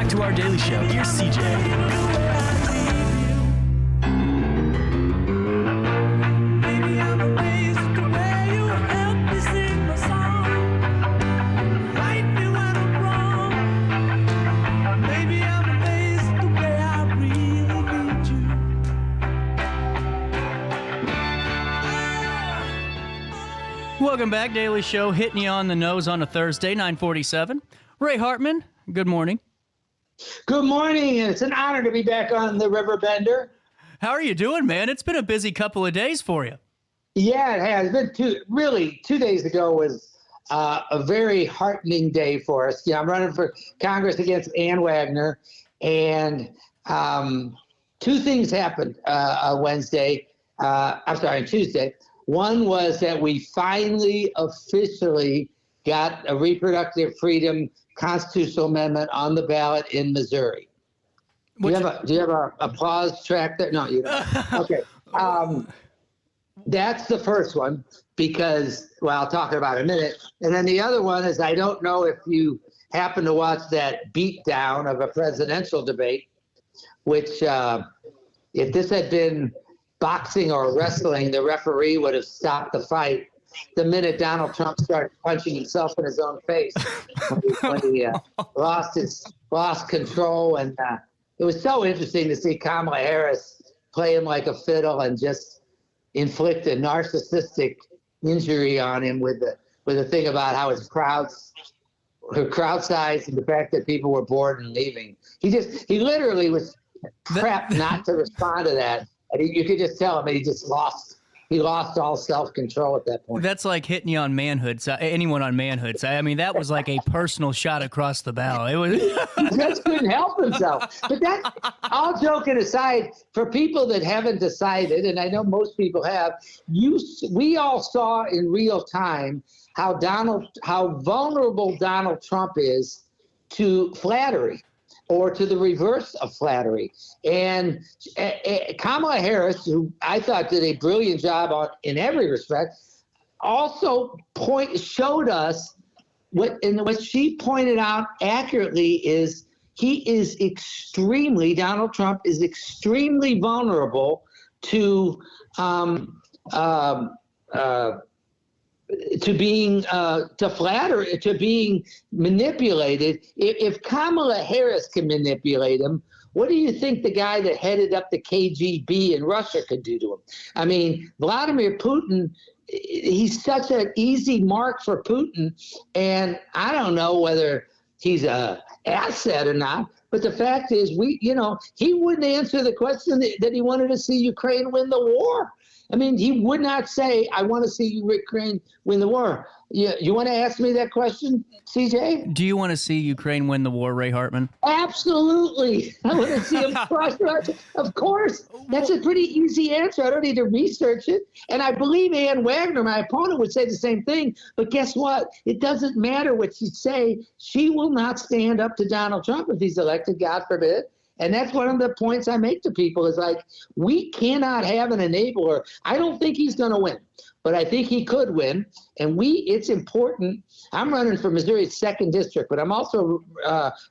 back to our daily show. Here's CJ. Welcome back, Daily Show, hitting you on the nose on a Thursday, 9:47. Ray Hartman, good morning. Good morning. It's an honor to be back on the RiverBender. How are you doing, man? It's been a busy couple of days for you. Yeah, it has. It's been 2 days ago was a very heartening day for us. I'm running for Congress against Ann Wagner, and two things happened Tuesday. One was that we finally officially got a reproductive freedom constitutional amendment on the ballot in Missouri. Do you have a applause track there? No, you don't. Okay. That's the first one because, well, I'll talk about it in a minute. And then the other one is, I don't know if you happen to watch that beatdown of a presidential debate, which if this had been boxing or wrestling, the referee would have stopped the fight the minute Donald Trump started punching himself in his own face when he lost control. And it was so interesting to see Kamala Harris play him like a fiddle and just inflict a narcissistic injury on him with the thing about how her crowd size and the fact that people were bored and leaving. He literally was prepped not to respond to that. And you could just tell him he lost all self-control at that point. That's like hitting you on manhood. So anyone on manhood. So, I mean, that was like a personal shot across the bow. It was. He just couldn't help himself. But that's all joking aside. For people that haven't decided, and I know most people have, we all saw in real time how vulnerable Donald Trump is to flattery, or to the reverse of flattery. And Kamala Harris, who I thought did a brilliant job in every respect, also showed us what she pointed out accurately is Donald Trump is extremely vulnerable to being manipulated. If Kamala Harris can manipulate him, what do you think the guy that headed up the KGB in Russia could do to him? I mean, Vladimir Putin, he's such an easy mark for Putin, and I don't know whether he's an asset or not, but the fact is, he wouldn't answer the question that he wanted to see Ukraine win the war. I mean, he would not say, I want to see Ukraine win the war. You want to ask me that question, CJ? Do you want to see Ukraine win the war, Ray Hartman? Absolutely. I want to see him crush Russia. Of course. That's a pretty easy answer. I don't need to research it. And I believe Ann Wagner, my opponent, would say the same thing. But guess what? It doesn't matter what she'd say. She will not stand up to Donald Trump if he's elected, God forbid. And that's one of the points I make to people is like, we cannot have an enabler. I don't think he's going to win, but I think he could win. And it's important. I'm running for Missouri's 2nd district, but I'm also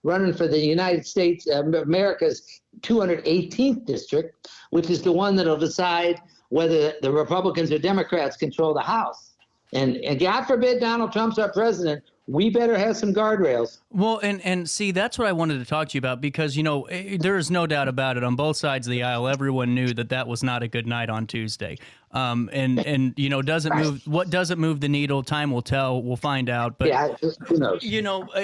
running for the United States, America's 218th district, which is the one that'll decide whether the Republicans or Democrats control the House. And God forbid Donald Trump's our president. We better have some guardrails. Well, and see, that's what I wanted to talk to you about because, there is no doubt about it. On both sides of the aisle, everyone knew that was not a good night on Tuesday. What doesn't move the needle? Time will tell. We'll find out. But yeah, who knows?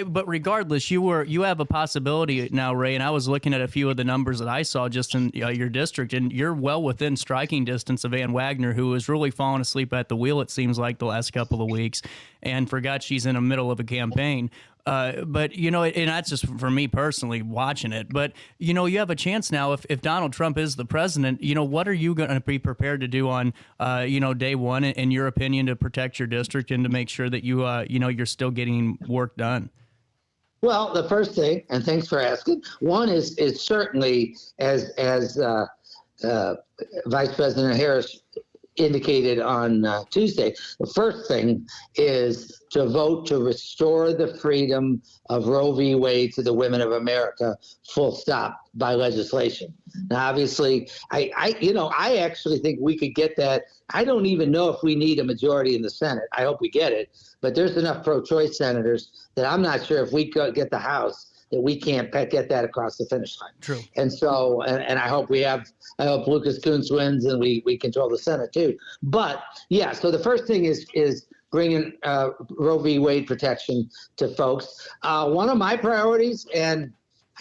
But regardless, you have a possibility now, Ray. And I was looking at a few of the numbers that I saw just in your district, and you're well within striking distance of Ann Wagner, who has really fallen asleep at the wheel. It seems like the last couple of weeks, and forgot she's in the middle of a campaign. But, and that's just for me personally watching it. But, you have a chance now if Donald Trump is the president, what are you going to be prepared to do on, day one, in your opinion, to protect your district and to make sure that you're still getting work done? Well, the first thing, and thanks for asking, one is certainly as Vice President Harris indicated on Tuesday. The first thing is to vote to restore the freedom of Roe v. Wade to the women of America, full stop, by legislation. Now, obviously, I actually think we could get that. I don't even know if we need a majority in the Senate. I hope we get it, but there's enough pro-choice senators that I'm not sure if we could get the House that we can't get that across the finish line. True. And so, and I hope I hope Lucas Kunce wins and we control the Senate too. But yeah, so the first thing is bringing Roe v. Wade protection to folks. One of my priorities, and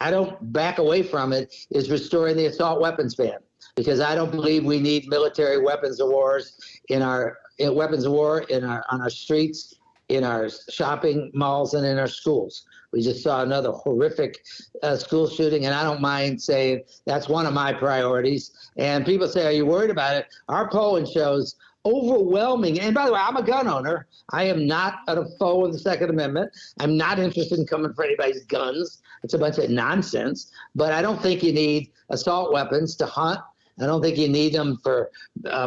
I don't back away from it, is restoring the assault weapons ban, because I don't believe we need military weapons of war on our streets, in our shopping malls, and in our schools. We just saw another horrific school shooting, and I don't mind saying that's one of my priorities. And people say, are you worried about it? Our polling shows overwhelming. And by the way, I'm a gun owner. I am not a foe of the Second Amendment. I'm not interested in coming for anybody's guns. It's a bunch of nonsense. But I don't think you need assault weapons to hunt. I don't think you need them for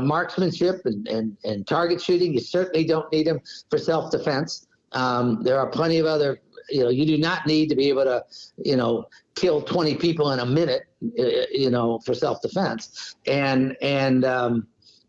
marksmanship and target shooting. You certainly don't need them for self-defense. There are plenty of other, you do not need to be able to, kill 20 people in a minute, for self-defense.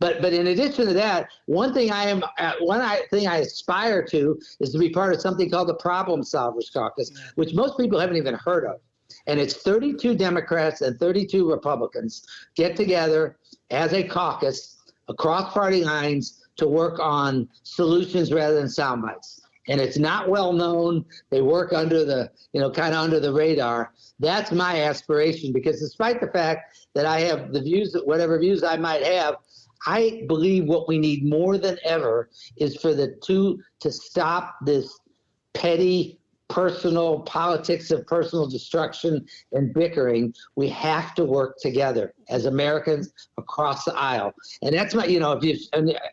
But in addition to that, one thing I aspire to is to be part of something called the Problem Solvers Caucus, which most people haven't even heard of. And it's 32 Democrats and 32 Republicans get together as a caucus across party lines to work on solutions rather than sound bites. And it's not well known. They work under the, kind of under the radar. That's my aspiration, because despite the fact that I have the views, whatever views I might have, I believe what we need more than ever is for the two to stop this petty personal politics of personal destruction and bickering. We have to work together as Americans across the aisle. And that's my,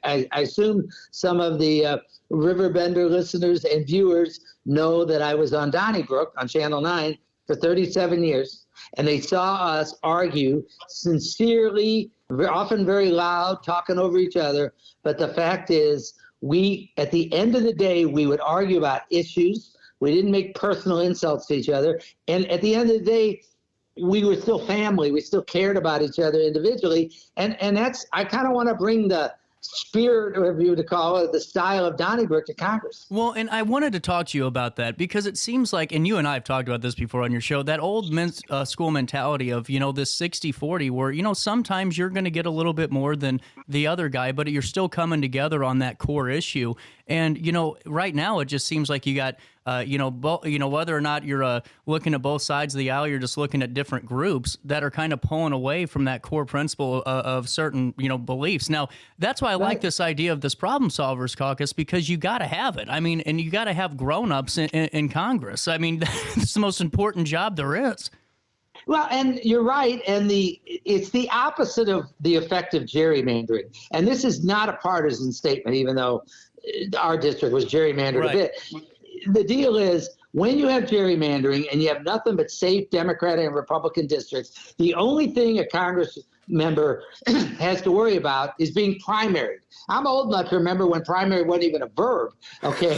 I assume some of the RiverBender listeners and viewers know that I was on Donnybrook on Channel 9 for 37 years. And they saw us argue sincerely, often very loud, talking over each other. But the fact is, at the end of the day, we would argue about issues. We didn't make personal insults to each other. And at the end of the day, we were still family. We still cared about each other individually. And that's, I kind of want to bring the spirit, or whatever you would call it, the style of Donnybrook to Congress. Well, and I wanted to talk to you about that, because it seems like, and you and I have talked about this before on your show, that old men's school mentality of, this 60-40 where, sometimes you're going to get a little bit more than the other guy, but you're still coming together on that core issue. And, right now it just seems like you got, whether or not you're looking at both sides of the aisle, you're just looking at different groups that are kind of pulling away from that core principle of certain, beliefs. Now, that's why I like this idea of this Problem Solvers Caucus, because you got to have it. I mean, and you got to have grown-ups in Congress. I mean, it's the most important job there is. Well, and you're right, and it's the opposite of the effect of gerrymandering. And this is not a partisan statement, even though our district was gerrymandered a bit. The deal is, when you have gerrymandering and you have nothing but safe Democratic and Republican districts, the only thing a Congress member has to worry about is being primaried. I'm old enough to remember when primary wasn't even a verb, okay?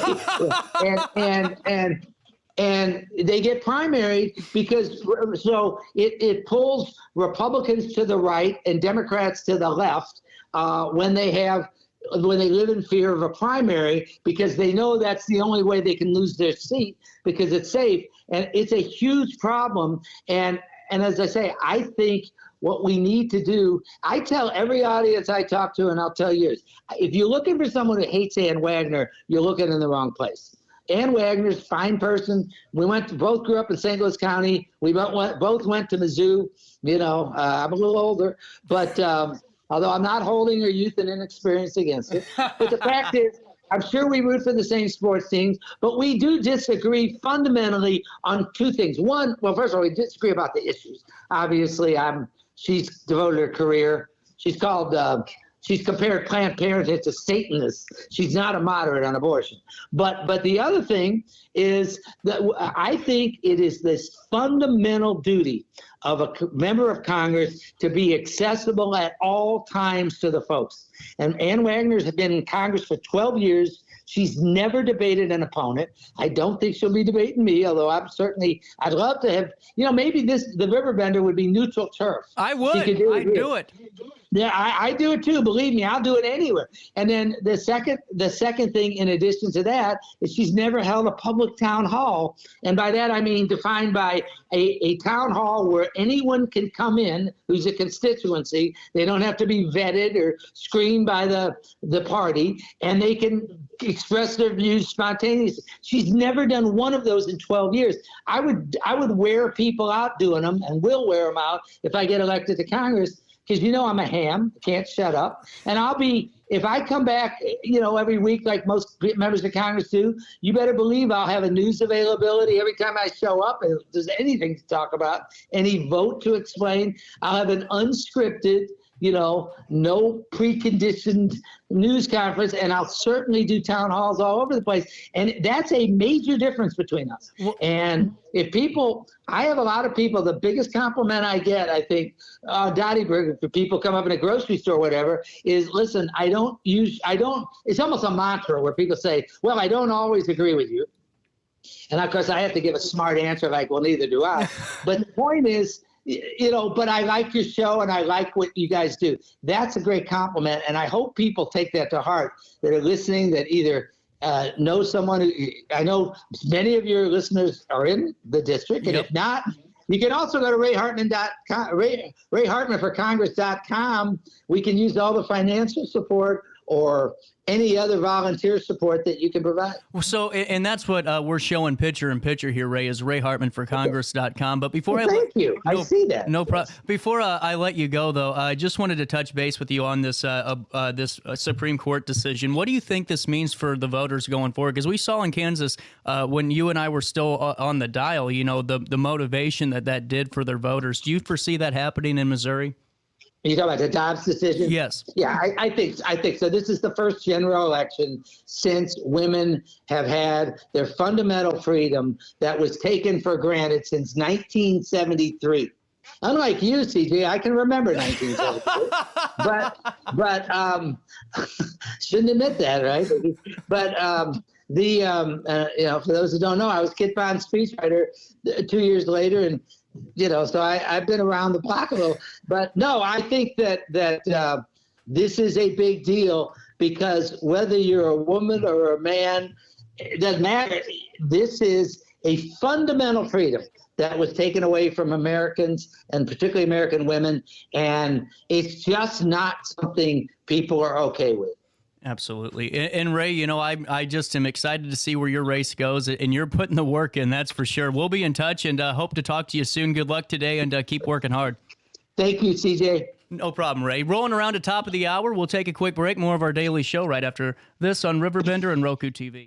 and they get primaried because it pulls Republicans to the right and Democrats to the left when they live in fear of a primary, because they know that's the only way they can lose their seat, because it's safe. And it's a huge problem. And as I say, I think what we need to do, I tell every audience I talk to, and I'll tell yours, if you're looking for someone who hates Ann Wagner, you're looking in the wrong place. Ann Wagner's a fine person. We both grew up in St. Louis County. We both went to Mizzou. I'm a little older, but although I'm not holding her youth and inexperience against it. But the fact is, I'm sure we root for the same sports teams, but we do disagree fundamentally on two things. One, well, first of all, we disagree about the issues. Obviously, she's devoted her career. She's called she's compared Planned Parenthood to Satanists. She's not a moderate on abortion. But the other thing is that I think it is this fundamental duty of a member of Congress to be accessible at all times to the folks. And Ann Wagner's been in Congress for 12 years. She's never debated an opponent. I don't think she'll be debating me, although I'd love to have, maybe the Riverbender would be neutral turf. I would. I'd do it. Yeah, I do it too. Believe me, I'll do it anywhere. And then the second thing, in addition to that, is she's never held a public town hall. And by that, I mean defined by a town hall where anyone can come in who's a constituency. They don't have to be vetted or screened by the party, and they can express their views spontaneously. She's never done one of those in 12 years. I would wear people out doing them, and will wear them out if I get elected to Congress. Because I'm a ham, can't shut up. And if I come back, every week like most members of Congress do, you better believe I'll have a news availability every time I show up. If there's anything to talk about, any vote to explain, I'll have an unscripted, no preconditioned news conference, and I'll certainly do town halls all over the place. And that's a major difference between us. And I have a lot of people, the biggest compliment I get, I think, Dottie, if people come up in a grocery store or whatever, is, listen, it's almost a mantra where people say, well, I don't always agree with you. And of course I have to give a smart answer like, well, neither do I. But the point is, but I like your show and I like what you guys do. That's a great compliment. And I hope people take that to heart that are listening, that either know someone I know many of your listeners are in the district. And if not, you can also go to RayHartman.com, RayHartmanForCongress.com. We can use all the financial support or any other volunteer support that you can provide. So, and that's what we're showing picture in picture here, Ray, is RayHartmanForCongress.com. But before thank you. I see that. No problem. Before I let you go, though, I just wanted to touch base with you on this Supreme Court decision. What do you think this means for the voters going forward? Because we saw in Kansas when you and I were still on the dial, the motivation that did for their voters. Do you foresee that happening in Missouri? Are you talking about the Dobbs decision? Yes. Yeah, I think so. This is the first general election since women have had their fundamental freedom that was taken for granted since 1973. Unlike you, CJ, I can remember 1973, but shouldn't admit that, right? But for those who don't know, I was Kit Bond's speechwriter 2 years later, and so I've been around the block a little. But no, I think that this is a big deal, because whether you're a woman or a man, it doesn't matter. This is a fundamental freedom that was taken away from Americans, and particularly American women, and it's just not something people are okay with. Absolutely. And Ray, I just am excited to see where your race goes, and you're putting the work in, that's for sure. We'll be in touch, and hope to talk to you soon. Good luck today, and keep working hard. Thank you, CJ. No problem, Ray. Rolling around to top of the hour. We'll take a quick break. More of our daily show right after this on RiverBender and Roku TV.